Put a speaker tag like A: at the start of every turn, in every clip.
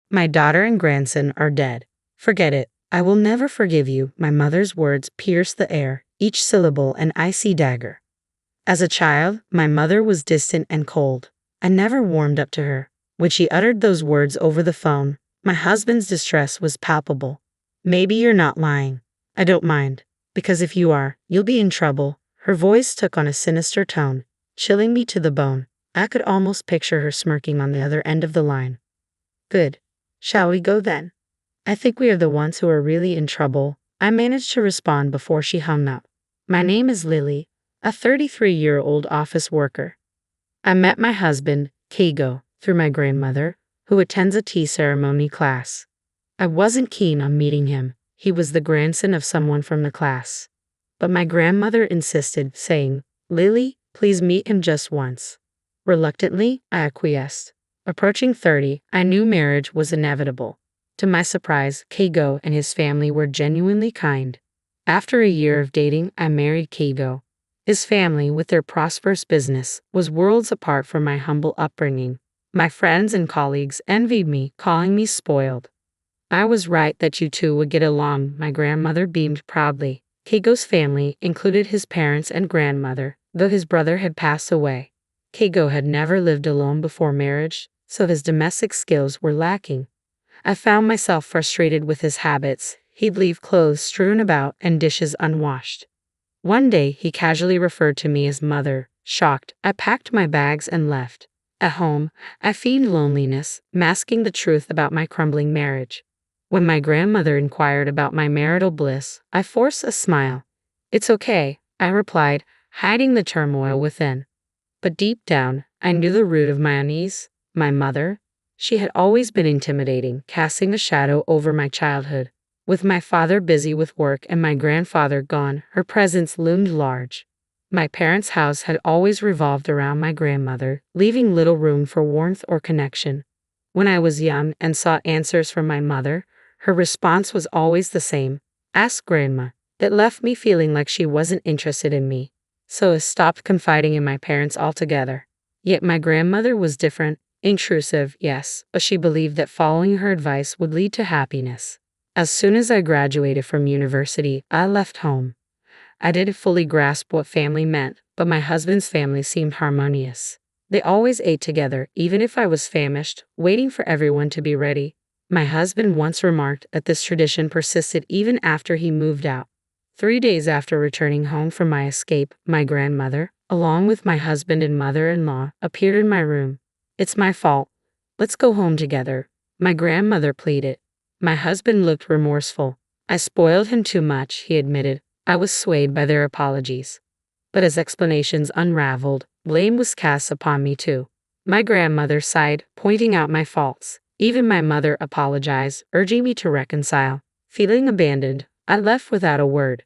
A: My daughter and grandson are dead. Forget it. I will never forgive you. My mother's words pierced the air, each syllable an icy dagger. As a child, my mother was distant and cold. I never warmed up to her. When she uttered those words over the phone, my husband's distress was palpable. Maybe you're not lying. I don't mind. Because if you are, you'll be in trouble. Her voice took on a sinister tone, chilling me to the bone. I could almost picture her smirking on the other end of the line. Good. Shall we go then? I think we are the ones who are really in trouble. I managed to respond before she hung up. My name is Lily, a 33-year-old office worker. I met my husband, Keigo, through my grandmother, who attends a tea ceremony class. I wasn't keen on meeting him. He was the grandson of someone from the class. But my grandmother insisted, saying, "Lily, please meet him just once." Reluctantly, I acquiesced. Approaching 30, I knew marriage was inevitable. To my surprise, Keigo and his family were genuinely kind. After a year of dating, I married Keigo. His family, with their prosperous business, was worlds apart from my humble upbringing. My friends and colleagues envied me, calling me spoiled. I was right that you two would get along, my grandmother beamed proudly. Keigo's family included his parents and grandmother, though his brother had passed away. Keigo had never lived alone before marriage, so his domestic skills were lacking. I found myself frustrated with his habits. He'd leave clothes strewn about and dishes unwashed. One day, he casually referred to me as mother. Shocked, I packed my bags and left. At home, I feigned loneliness, masking the truth about my crumbling marriage. When my grandmother inquired about my marital bliss, I forced a smile. "It's okay," I replied, hiding the turmoil within. But deep down, I knew the root of my unease. My mother. She had always been intimidating, casting a shadow over my childhood. With my father busy with work and my grandfather gone, her presence loomed large. My parents' house had always revolved around my grandmother, leaving little room for warmth or connection. When I was young and sought answers from my mother, her response was always the same: "Ask Grandma." It left me feeling like she wasn't interested in me, so I stopped confiding in my parents altogether. Yet my grandmother was different. Intrusive, yes, but she believed that following her advice would lead to happiness. As soon as I graduated from university, I left home. I didn't fully grasp what family meant, but my husband's family seemed harmonious. They always ate together, even if I was famished, waiting for everyone to be ready. My husband once remarked that this tradition persisted even after he moved out. 3 days after returning home from my escape, my grandmother, along with my husband and mother-in-law, appeared in my room. "It's my fault. Let's go home together," my grandmother pleaded. My husband looked remorseful. "I spoiled him too much," he admitted. I was swayed by their apologies. But as explanations unraveled, blame was cast upon me too. My grandmother sighed, pointing out my faults. Even my mother apologized, urging me to reconcile. Feeling abandoned, I left without a word.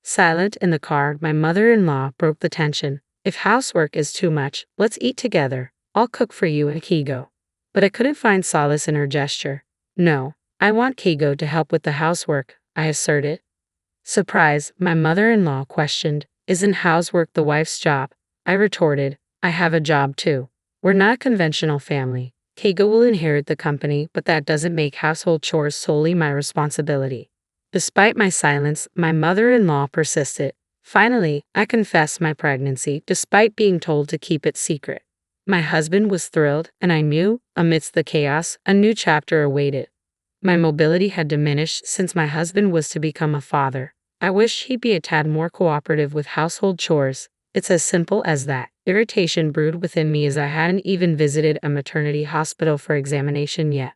A: Silent in the car, my mother-in-law broke the tension. "If housework is too much, let's eat together. I'll cook for you and Keigo." But I couldn't find solace in her gesture. "No, I want Keigo to help with the housework," I asserted. Surprised, my mother-in-law questioned, "Isn't housework the wife's job?" I retorted, "I have a job too. We're not a conventional family. Keigo will inherit the company, but that doesn't make household chores solely my responsibility." Despite my silence, my mother-in-law persisted. Finally, I confessed my pregnancy, despite being told to keep it secret. My husband was thrilled, and I knew, amidst the chaos, a new chapter awaited. My mobility had diminished since my husband was to become a father. I wished he'd be a tad more cooperative with household chores. It's as simple as that. Irritation brewed within me as I hadn't even visited a maternity hospital for examination yet.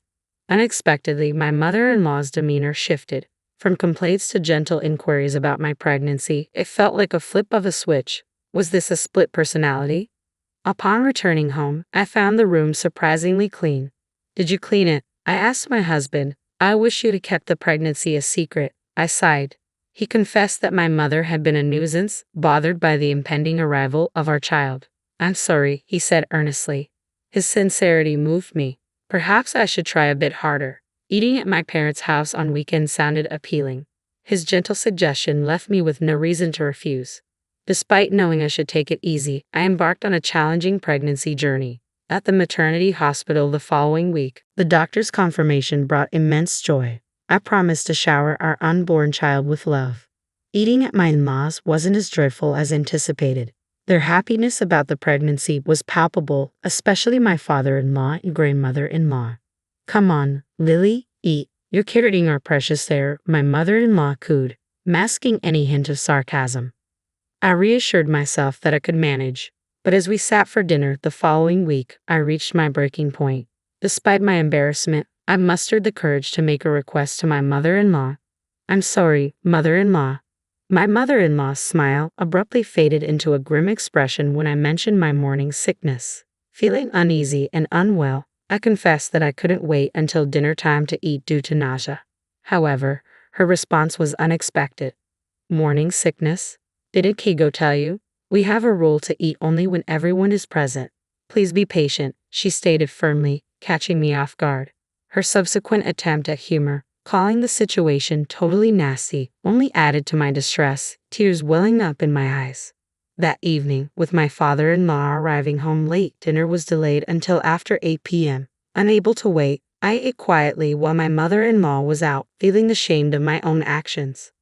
A: Unexpectedly, my mother-in-law's demeanor shifted. From complaints to gentle inquiries about my pregnancy, it felt like a flip of a switch. Was this a split personality? Upon returning home, I found the room surprisingly clean. "Did you clean it?" I asked my husband. "I wish you'd have kept the pregnancy a secret," I sighed. He confessed that my mother had been a nuisance, bothered by the impending arrival of our child. "I'm sorry," he said earnestly. His sincerity moved me. Perhaps I should try a bit harder. Eating at my parents' house on weekends sounded appealing. His gentle suggestion left me with no reason to refuse. Despite knowing I should take it easy, I embarked on a challenging pregnancy journey. At the maternity hospital the following week, the doctor's confirmation brought immense joy. I promised to shower our unborn child with love. Eating at my in-laws wasn't as dreadful as anticipated. Their happiness about the pregnancy was palpable, especially my father-in-law and grandmother-in-law. "Come on, Lily, eat. You're carrying our precious there," my mother-in-law cooed, masking any hint of sarcasm. I reassured myself that I could manage, but as we sat for dinner the following week, I reached my breaking point. Despite my embarrassment, I mustered the courage to make a request to my mother-in-law. "I'm sorry, mother-in-law." My mother-in-law's smile abruptly faded into a grim expression when I mentioned my morning sickness. Feeling uneasy and unwell, I confessed that I couldn't wait until dinner time to eat due to nausea. However, her response was unexpected. "Morning sickness? Didn't Kigo tell you? We have a rule to eat only when everyone is present. Please be patient," she stated firmly, catching me off guard. Her subsequent attempt at humor, calling the situation totally nasty, only added to my distress, tears welling up in my eyes. That evening, with my father-in-law arriving home late, dinner was delayed until after 8 p.m. Unable to wait, I ate quietly while my mother-in-law was out, feeling ashamed of my own actions.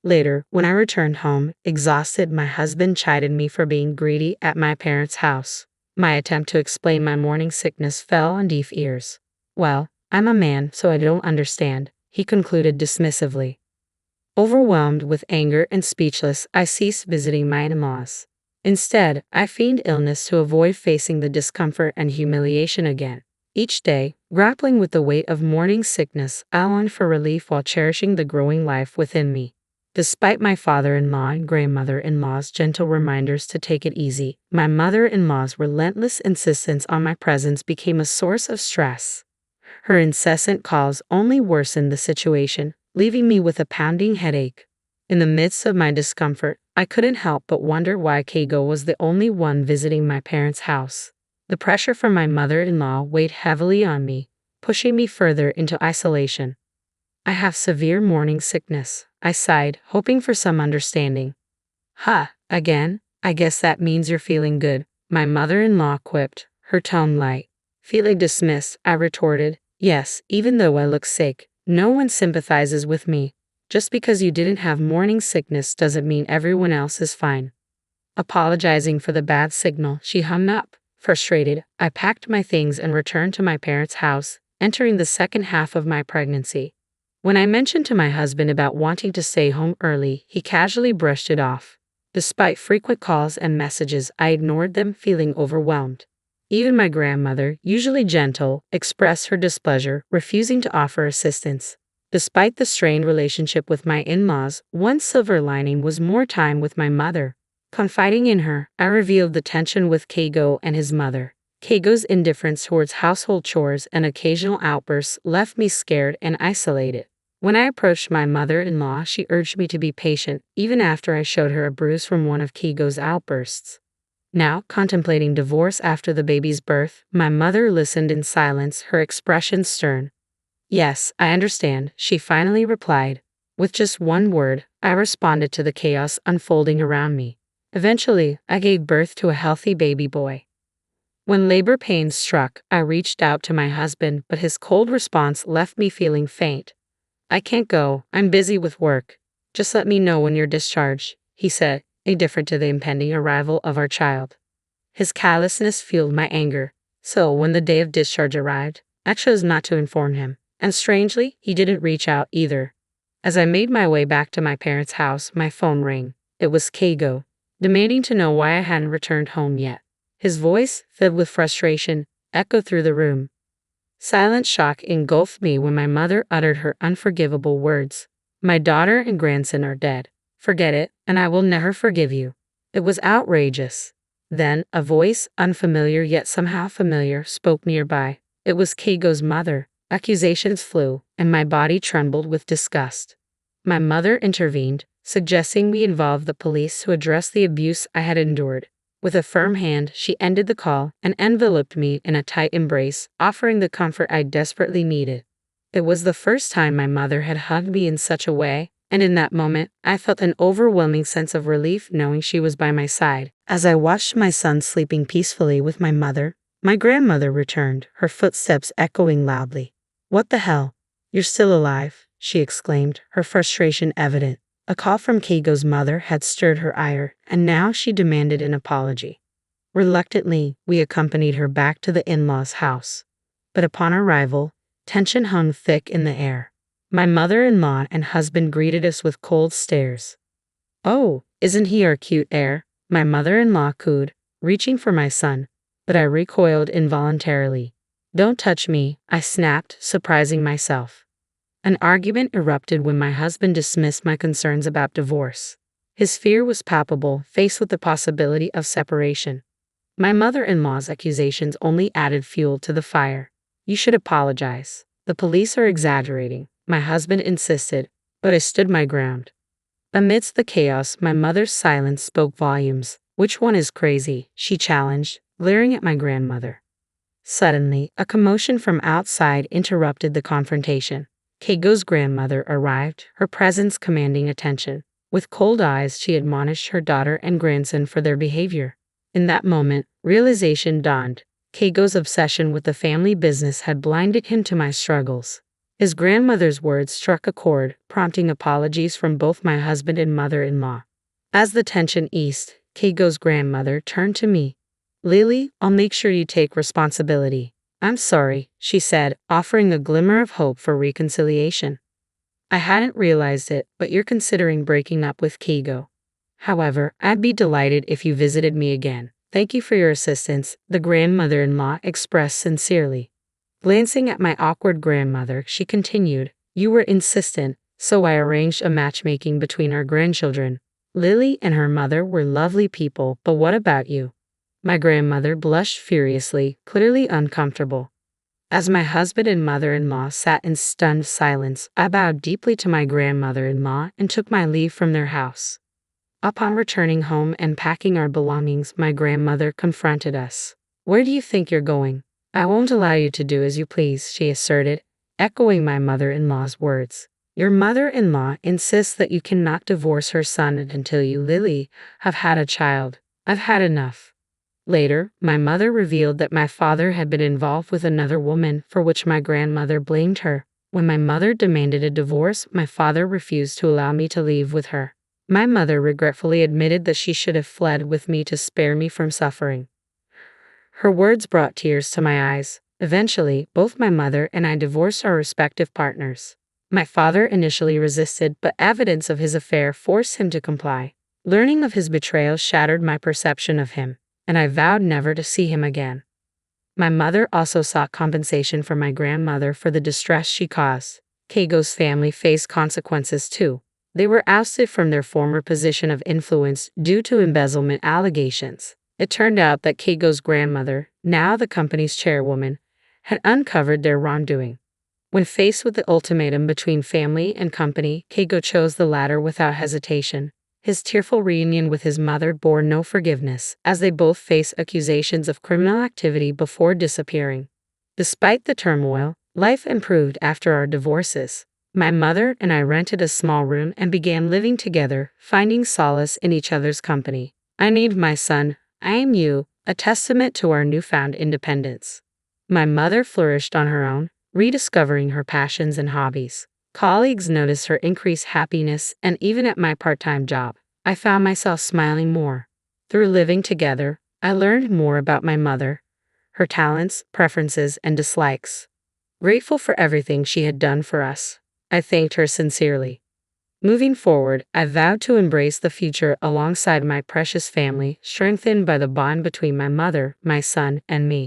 A: Later, when I returned home, exhausted, my husband chided me for being greedy at my parents' house. My attempt to explain my morning sickness fell on deaf ears. "Well, I'm a man, so I don't understand," he concluded dismissively. Overwhelmed with anger and speechless, I ceased visiting my in-laws. Instead, I feigned illness to avoid facing the discomfort and humiliation again. Each day, grappling with the weight of morning sickness, I longed for relief while cherishing the growing life within me. Despite my father-in-law and grandmother-in-law's gentle reminders to take it easy, my mother-in-law's relentless insistence on my presence became a source of stress. Her incessant calls only worsened the situation, leaving me with a pounding headache. In the midst of my discomfort, I couldn't help but wonder why Keigo was the only one visiting my parents' house. The pressure from my mother-in-law weighed heavily on me, pushing me further into isolation. "I have severe morning sickness," I sighed, hoping for some understanding. "Huh, again? I guess that means you're feeling good," my mother-in-law quipped, her tone light. Feeling dismissed, I retorted, "Yes, even though I look sick, no one sympathizes with me. Just because you didn't have morning sickness doesn't mean everyone else is fine." Apologizing for the bad signal, she hung up. Frustrated, I packed my things and returned to my parents' house, entering the second half of my pregnancy. When I mentioned to my husband about wanting to stay home early, he casually brushed it off. Despite frequent calls and messages, I ignored them, feeling overwhelmed. Even my grandmother, usually gentle, expressed her displeasure, refusing to offer assistance. Despite the strained relationship with my in-laws, one silver lining was more time with my mother. Confiding in her, I revealed the tension with Keigo and his mother. Keigo's indifference towards household chores and occasional outbursts left me scared and isolated. When I approached my mother-in-law, she urged me to be patient, even after I showed her a bruise from one of Keigo's outbursts. Now, contemplating divorce after the baby's birth, my mother listened in silence, her expression stern. "Yes, I understand," she finally replied. With just one word, I responded to the chaos unfolding around me. Eventually, I gave birth to a healthy baby boy. When labor pains struck, I reached out to my husband, but his cold response left me feeling faint. "I can't go, I'm busy with work. Just let me know when you're discharged," he said, indifferent to the impending arrival of our child. His callousness fueled my anger, so when the day of discharge arrived, I chose not to inform him, and strangely, he didn't reach out either. As I made my way back to my parents' house, my phone rang. It was Keigo, demanding to know why I hadn't returned home yet. His voice, filled with frustration, echoed through the room. Silent shock engulfed me when my mother uttered her unforgivable words. "My daughter and grandson are dead. Forget it, and I will never forgive you." It was outrageous. Then, a voice, unfamiliar yet somehow familiar, spoke nearby. It was Keigo's mother. Accusations flew, and my body trembled with disgust. My mother intervened, suggesting we involve the police to address the abuse I had endured. With a firm hand, she ended the call and enveloped me in a tight embrace, offering the comfort I desperately needed. It was the first time my mother had hugged me in such a way, and in that moment, I felt an overwhelming sense of relief knowing she was by my side. As I watched my son sleeping peacefully with my mother, My grandmother returned, her footsteps echoing loudly. What the hell? You're still alive, she exclaimed, her frustration evident. A call from Keigo's mother had stirred her ire, and now she demanded an apology. Reluctantly, we accompanied her back to the in-laws' house. But upon arrival, tension hung thick in the air. My mother-in-law and husband greeted us with cold stares. Oh, isn't he our cute heir? My mother-in-law cooed, reaching for my son, but I recoiled involuntarily. Don't touch me, I snapped, surprising myself. An argument erupted when my husband dismissed my concerns about divorce. His fear was palpable, faced with the possibility of separation. My mother-in-law's accusations only added fuel to the fire. You should apologize. The police are exaggerating, my husband insisted, but I stood my ground. Amidst the chaos, my mother's silence spoke volumes. Which one is crazy? She challenged, glaring at my grandmother. Suddenly, a commotion from outside interrupted the confrontation. Keigo's grandmother arrived, her presence commanding attention. With cold eyes, she admonished her daughter and grandson for their behavior. In that moment, realization dawned. Keigo's obsession with the family business had blinded him to my struggles. His grandmother's words struck a chord, prompting apologies from both my husband and mother-in-law. As the tension eased, Keigo's grandmother turned to me. Lily, I'll make sure you take responsibility. I'm sorry, she said, offering a glimmer of hope for reconciliation. I hadn't realized it, but you're considering breaking up with Keigo. However, I'd be delighted if you visited me again. Thank you for your assistance, the grandmother-in-law expressed sincerely. Glancing at my awkward grandmother, she continued, You were insistent, so I arranged a matchmaking between our grandchildren. Lily and her mother were lovely people, but what about you? My grandmother blushed furiously, clearly uncomfortable. As my husband and mother-in-law sat in stunned silence, I bowed deeply to my grandmother-in-law and took my leave from their house. Upon returning home and packing our belongings, my grandmother confronted us. Where do you think you're going? I won't allow you to do as you please, she asserted, echoing my mother-in-law's words. Your mother-in-law insists that you cannot divorce her son until you, Lily, have had a child. I've had enough. Later, my mother revealed that my father had been involved with another woman, for which my grandmother blamed her. When my mother demanded a divorce, my father refused to allow me to leave with her. My mother regretfully admitted that she should have fled with me to spare me from suffering. Her words brought tears to my eyes. Eventually, both my mother and I divorced our respective partners. My father initially resisted, but evidence of his affair forced him to comply. Learning of his betrayal shattered my perception of him, and I vowed never to see him again. My mother also sought compensation from my grandmother for the distress she caused. Keigo's family faced consequences too. They were ousted from their former position of influence due to embezzlement allegations. It turned out that Keigo's grandmother, now the company's chairwoman, had uncovered their wrongdoing. When faced with the ultimatum between family and company, Keigo chose the latter without hesitation. His tearful reunion with his mother bore no forgiveness, as they both faced accusations of criminal activity before disappearing. Despite the turmoil, life improved after our divorces. My mother and I rented a small room and began living together, finding solace in each other's company. I named my son, I Am You, a testament to our newfound independence. My mother flourished on her own, rediscovering her passions and hobbies. Colleagues noticed her increased happiness, and even at my part-time job, I found myself smiling more. Through living together, I learned more about my mother, her talents, preferences, and dislikes. Grateful for everything she had done for us, I thanked her sincerely. Moving forward, I vowed to embrace the future alongside my precious family, strengthened by the bond between my mother, my son, and me.